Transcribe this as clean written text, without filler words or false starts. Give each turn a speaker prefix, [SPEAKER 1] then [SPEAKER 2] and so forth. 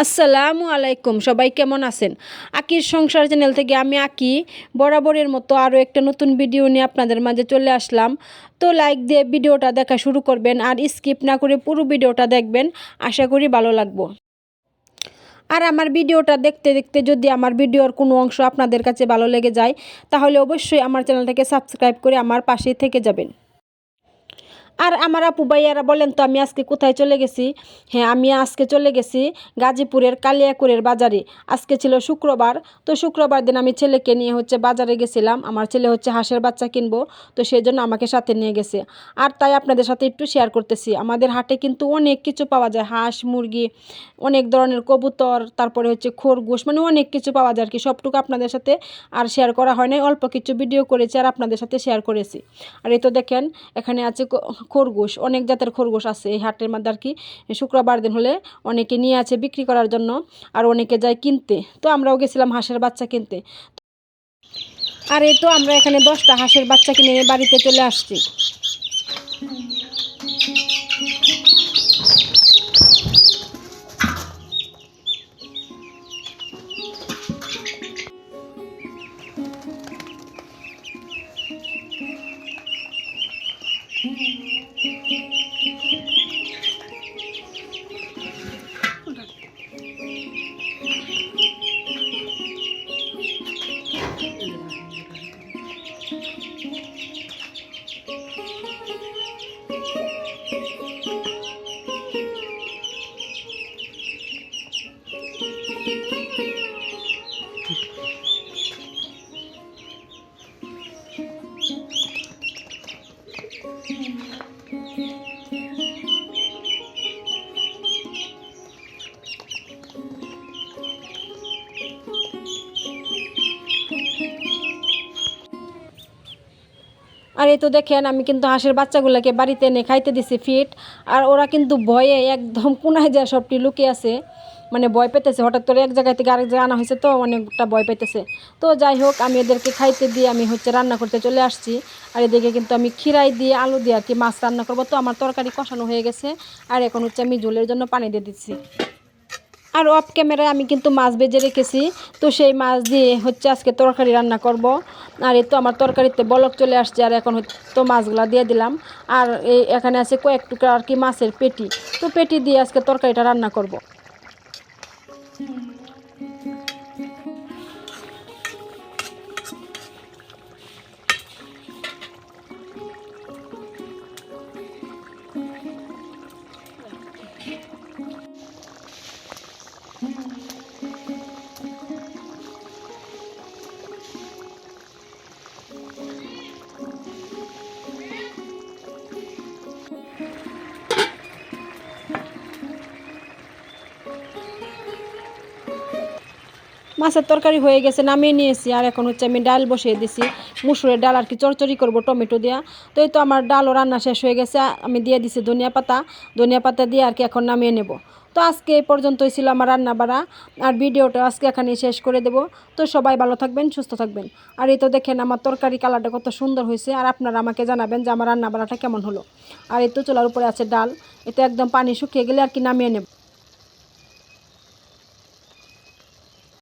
[SPEAKER 1] আসসালামু আলাইকুম, সবাই কেমন আছেন? আকির সংসার চ্যানেল থেকে আমি আকি বরাবরের মতো আরও একটা নতুন ভিডিও নিয়ে আপনাদের মাঝে চলে আসলাম। তো লাইক দিয়ে ভিডিওটা দেখা শুরু করবেন আর স্কিপ না করে পুরো ভিডিওটা দেখবেন, আশা করি ভালো লাগবো। আর আমার ভিডিওটা দেখতে দেখতে যদি আমার ভিডিওর কোনো অংশ আপনাদের কাছে ভালো লেগে যায়, তাহলে অবশ্যই আমার চ্যানেলটাকে সাবস্ক্রাইব করে আমার পাশেই থেকে যাবেন। আর আমার আপু ভাইয়ারা বলেন তো আমি আজকে কোথায় চলে গেছি? হ্যাঁ, আমি আজকে চলে গেছি গাজীপুরের কালিয়াকুরের বাজারে। আজকে ছিল শুক্রবার, তো শুক্রবার দিন আমি ছেলেকে নিয়ে বাজারে গেছিলাম। আমার ছেলে হাঁসের বাচ্চা কিনবো, তো সেই জন্য আমাকে সাথে নিয়ে গেছে। আর তাই আপনাদের সাথে একটু শেয়ার করতেছি। আমাদের হাটে কিন্তু অনেক কিছু পাওয়া যায়, হাঁস মুরগি, অনেক ধরনের কবুতর, তারপরে খরগোশ, মানে অনেক কিছু পাওয়া যায় আর কি। সবটুকু আপনাদের সাথে আর শেয়ার করা হয় নাই, অল্প কিছু ভিডিও করেছি আর আপনাদের সাথে শেয়ার করেছি। আর এই তো দেখেন, এখানে আছে খরগোশ, অনেক জাতের খরগোশ আছে এই হাটের মধ্যে আর কি। শুক্রবার দিন হলে অনেকে নিয়ে আছে বিক্রি করার জন্য, আর অনেকে যায় কিনতে। তো আমরাও গেছিলাম হাঁসের বাচ্চা কিনতে। আর এই তো আমরা এখানে 10টা হাঁসের বাচ্চা কিনে বাড়িতে চলে আসছি। আর এই তো দেখেন, আমি কিন্তু হাঁসের বাচ্চাগুলোকে বাড়িতে এনে খাইতে দিছি ফিট। আর ওরা কিন্তু ভয়ে একদম কোনায় যায় সবটি লুকিয়ে আছে, মানে ভয় পেতেছে। হঠাৎ করে এক জায়গায় থেকে আরেক জায়গায় আনা হয়েছে, তো অনেকটা ভয় পেতেছে। তো যাই হোক, আমি এদেরকে খাইতে দিয়ে আমি রান্না করতে চলে আসছি। আর এদিকে কিন্তু আমি খিরাই দিয়ে আলু দিয়ে আর কি মাছ রান্না করবো। তো আমার তরকারি কষানো হয়ে গেছে, আর এখন আমি ঝোলের জন্য পানি দিয়ে দিচ্ছি। আর অফ ক্যামেরায় আমি কিন্তু মাছ ভেজে রেখেছি, তো সেই মাছ দিয়ে আজকে তরকারি রান্না করব। আর এই তো আমার তরকারিতে বলক চলে আসছে, আর এখন তো মাছগুলা দিয়ে দিলাম। আর এখানে আছে কয়েক টুকরা আর কি মাছের পেটি, তো পেটি দিয়ে আজকে তরকারিটা রান্না করব। মাছের তরকারি হয়ে গেছে, নামিয়ে নিয়েছি। আর এখন আমি ডাল বসিয়ে দিছি, মুসুরের ডাল আর কি, চরচড়ি করব টমেটো দেওয়া। তো এই তো আমার ডালও রান্না শেষ হয়ে গেছে, আমি দিয়ে দিছি ধনিয়া পাতা দিয়ে আর কি এখন নামিয়ে নেব। তো আজকে এই পর্যন্তই ছিল আমার রান্না বাড়া, আর ভিডিওটা আজকে এখানেই শেষ করে দেব। তো সবাই ভালো থাকবেন, সুস্থ থাকবেন। আর এই তো দেখেন, আমার তরকারি কালারটা কত সুন্দর হয়েছে। আর আপনারা আমাকে জানাবেন যে আমার রান্না বাড়াটা কেমন হলো। আর এই তো চুলার উপরে আছে ডাল, এটা একদম পানি শুকিয়ে গেলে আর কি নামিয়ে নেব।